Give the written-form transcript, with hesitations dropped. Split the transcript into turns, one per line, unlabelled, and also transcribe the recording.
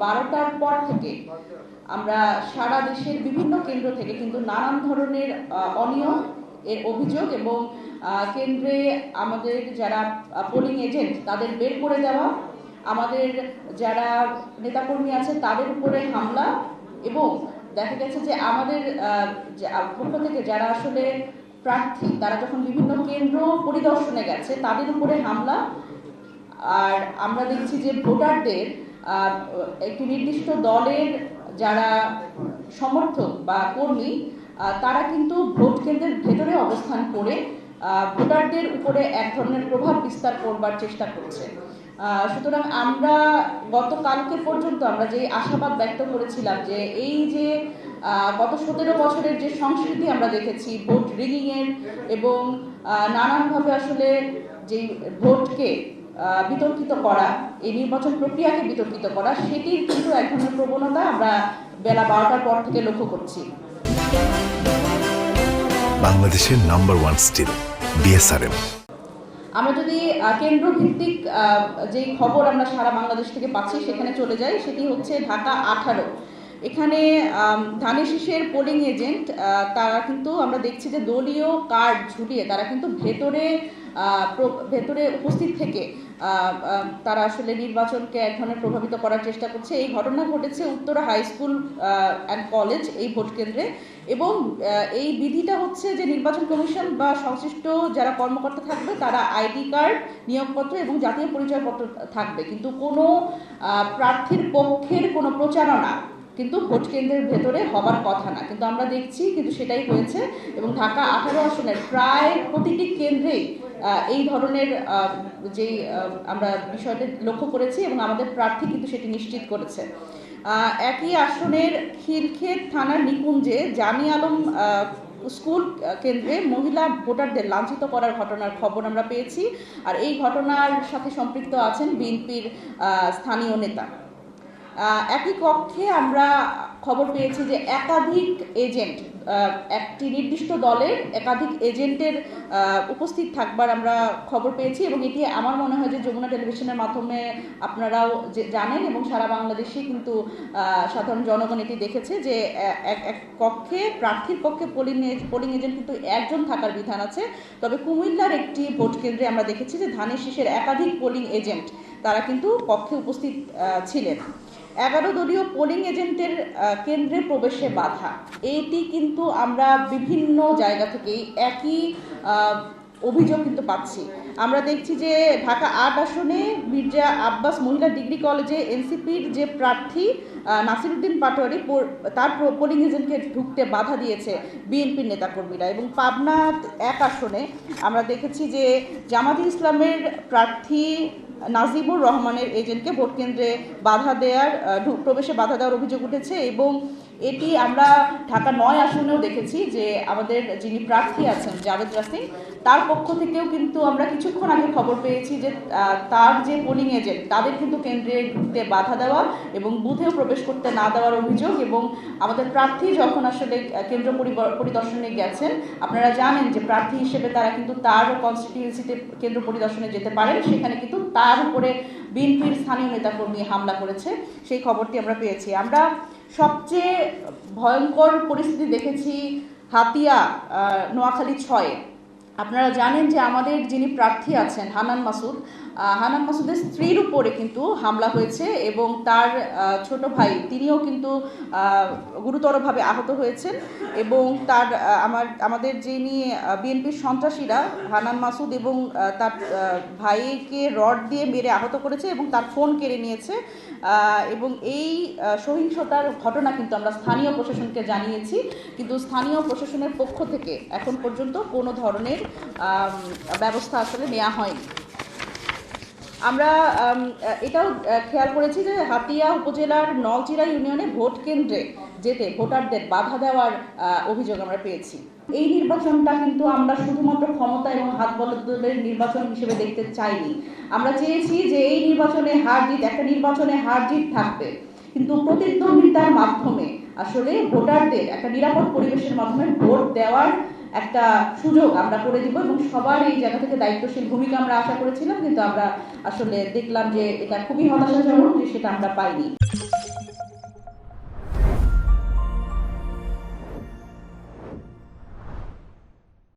12টার পর থেকে আমরা সারা দেশের বিভিন্ন কেন্দ্র থেকে কিন্তু নানান ধরনের অনিয়ম এর অভিযোগ এবং কেন্দ্রে আমাদের যারা পোলিং এজেন্ট তাদের বের করে দেওয়া, আমাদের যারা নেতাকর্মী আছে তাদের উপরে হামলা এবং দেখা গেছে যে আমাদের পক্ষ থেকে যারা আসলে প্রার্থী তারা যখন বিভিন্ন কেন্দ্র পরিদর্শনে গেছে তাদের উপরে হামলা। আর আমরা দেখছি যে ভোটারদের একটি নির্দিষ্ট দলের যারা সমর্থক বা কর্মী তারা কিন্তু ভোট কেন্দ্রের ভেতরে অবস্থান করে ভোটারদের উপরে এক ধরনের প্রভাব বিস্তার করবার চেষ্টা করছে। সুতরাং আমরা গতকালকে পর্যন্ত আমরা যে আশাবাদ ব্যক্ত করেছিলাম যে এই যে গত 17 বছরের যে সংস্কৃতি আমরা দেখেছি ভোট রিগিংয়ের এবং নানানভাবে আসলে যে ভোটকে বিতর্কিত করা, এই নির্বাচন প্রক্রিয়াকে বিতর্কিত করা, সেটির কিন্তু এক ধরনের প্রবণতা আমরা বেলা 12টার পর থেকে লক্ষ্য করছি।
বাংলাদেশের নাম্বার 1 স্টিল বিএসআরএম।
আমরা যদি কেন্দ্রভিত্তিক যে খবর আমরা সারা বাংলাদেশ থেকে পাচ্ছি সেখানে চলে যাই, সেটি হচ্ছে ঢাকা 18। এখানে ধানের শীষের পোলিং এজেন্ট তারা কিন্তু আমরা দেখছি যে দলীয় কার্ড ঝুলিয়ে তারা কিন্তু ভেতরে উপস্থিত থেকে তারা আসলে নির্বাচনকে এক ধরনের প্রভাবিত করার চেষ্টা করছে। এই ঘটনা ঘটেছে Uttara high school and college এই ভোট কেন্দ্রে এবং এই বিধিটা হচ্ছে যে নির্বাচন কমিশন বা সংশ্লিষ্ট যারা কর্মকর্তা থাকবে তারা আইডি কার্ড, নিয়োগপত্র এবং জাতীয় পরিচয়পত্র থাকবে, কিন্তু কোনো প্রার্থীর পক্ষের কোনো প্রচারণা কিন্তু ভোট কেন্দ্রের ভেতরে হবার কথা না, কিন্তু আমরা দেখছি কিন্তু সেটাই হয়েছে। এবং ঢাকা 18 আসনের প্রায় প্রতিটি কেন্দ্রেই এই ধরনের যেই আমরা বিষয়টি লক্ষ্য করেছি এবং আমাদের প্রার্থী কিন্তু সেটি নিশ্চিত করেছে। একই আসনের খিলক্ষেত থানার নিকুঞ্জে জামি আলম স্কুল কেন্দ্রে মহিলা ভোটারদের লাঞ্ছিত করার ঘটনার খবর আমরা পেয়েছি, আর এই ঘটনার সাথে সম্পৃক্ত আছেন বিএনপির স্থানীয় নেতা। একই কক্ষে আমরা খবর পেয়েছি যে একাধিক এজেন্ট, একটি নির্দিষ্ট দলের একাধিক এজেন্টের উপস্থিত থাকবার আমরা খবর পেয়েছি এবং এটি আমার মনে হয় যে যমুনা টেলিভিশনের মাধ্যমে আপনারাও জানেন এবং সারা বাংলাদেশে কিন্তু সাধারণ জনগণ এটি দেখেছে যে এক কক্ষে প্রার্থীর পক্ষে পোলিং এজেন্ট কিন্তু একজন থাকার বিধান আছে। তবে কুমিল্লার একটি ভোট কেন্দ্রে আমরা দেখেছি যে ধানের শীষের একাধিক পোলিং এজেন্ট তারা কিন্তু কক্ষে উপস্থিত ছিলেন। 11 দলীয় পোলিং এজেন্টের কেন্দ্রে প্রবেশে বাধা, এটি কিন্তু আমরা বিভিন্ন জায়গা থেকেই একই অভিযোগ কিন্তু পাচ্ছি। আমরা দেখছি যে ঢাকা 8 আসনে মির্জা আব্বাস মহিলা ডিগ্রি কলেজে এনসিপির যে প্রার্থী নাসিরউদ্দিন পাটোয়ারি তার পোলিং এজেন্টকে ঢুকতে বাধা দিয়েছে বিএনপির নেতাকর্মীরা। এবং পাবনা 1 আসনে আমরা দেখেছি যে জামাতি ইসলামের প্রার্থী নাজিবুর রহমানের এজেন্টকে ভোট কেন্দ্রে প্রবেশে বাধা দেওয়ার অভিযোগ উঠেছে এবং এটি আমরা ঢাকা 9 আসনেও দেখেছি যে আমাদের যিনি প্রার্থী আছেন জাভেদ রাসিম তার পক্ষ থেকেও কিন্তু আমরা কিছুক্ষণ আগে খবর পেয়েছি যে তার যে পোলিং এজেন্ট তাদের কিন্তু কেন্দ্রে ঢুকতে বাধা দেওয়া এবং বুথেও প্রবেশ করতে না দেওয়ার অভিযোগ। এবং আমাদের প্রার্থী যখন আসলে কেন্দ্র পরিদর্শনে গেছেন, আপনারা জানেন যে প্রার্থী হিসেবে তারা কিন্তু তার কনস্টিটিউয়েন্সিতে কেন্দ্র পরিদর্শনে যেতে পারেন, সেখানে কিন্তু তার উপরে বিএনপির স্থানীয় নেতাকর্মী হামলা করেছে, সেই খবরটি আমরা পেয়েছি। আমরা সবচেয়ে ভয়ঙ্কর পরিস্থিতি দেখেছি হাতিয়া নোয়াখালী 6-এ। আপনারা জানেন যে আমাদের যিনি প্রার্থী আছেন হানান মাসুদের স্ত্রীর উপরে কিন্তু হামলা হয়েছে এবং তার ছোট ভাই তিনিও কিন্তু গুরুতরভাবে আহত হয়েছেন এবং তার আমাদের যিনি বিএনপির সন্ত্রাসীরা হানান মাসুদ এবং তার ভাইকে রড দিয়ে মেরে আহত করেছে এবং তার ফোন কেড়ে নিয়েছে। এবং এই সহিংসতার ঘটনা কিন্তু আমরা স্থানীয় প্রশাসনকে জানিয়েছি, কিন্তু স্থানীয় প্রশাসনের পক্ষ থেকে এখন পর্যন্ত কোনো ধরনের ব্যবস্থা আসলে নেওয়া হয়নি। আমরা এটাও খেয়াল করেছি যে হাতিয়া উপজেলার নলচিরা ইউনিয়নে ভোট কেন্দ্রে যেতে ভোটারদের বাধা দেওয়ার অভিযোগ আমরা পেয়েছি। এই নির্বাচনটা কিন্তু আমরা শুধুমাত্র ক্ষমতা এবং হাত বদলের নির্বাচন হিসেবে দেখতে চাইনি। আমরা চেয়েছি যে এই নির্বাচনে একটা নির্বাচনে হার জিত থাকবে, কিন্তু প্রতিদ্বন্দ্বিতার মাধ্যমে আসলে ভোটারদের একটা নিরাপদ পরিবেশের মাধ্যমে ভোট দেওয়ার একটা সুযোগ আমরা করে দিব এবং সবার এই জায়গা থেকে দায়িত্বশীল ভূমিকা আমরা আশা করেছিলাম, কিন্তু আমরা আসলে দেখলাম যে এটা খুবই হতাশাজনক যে সেটা আমরা পাইনি।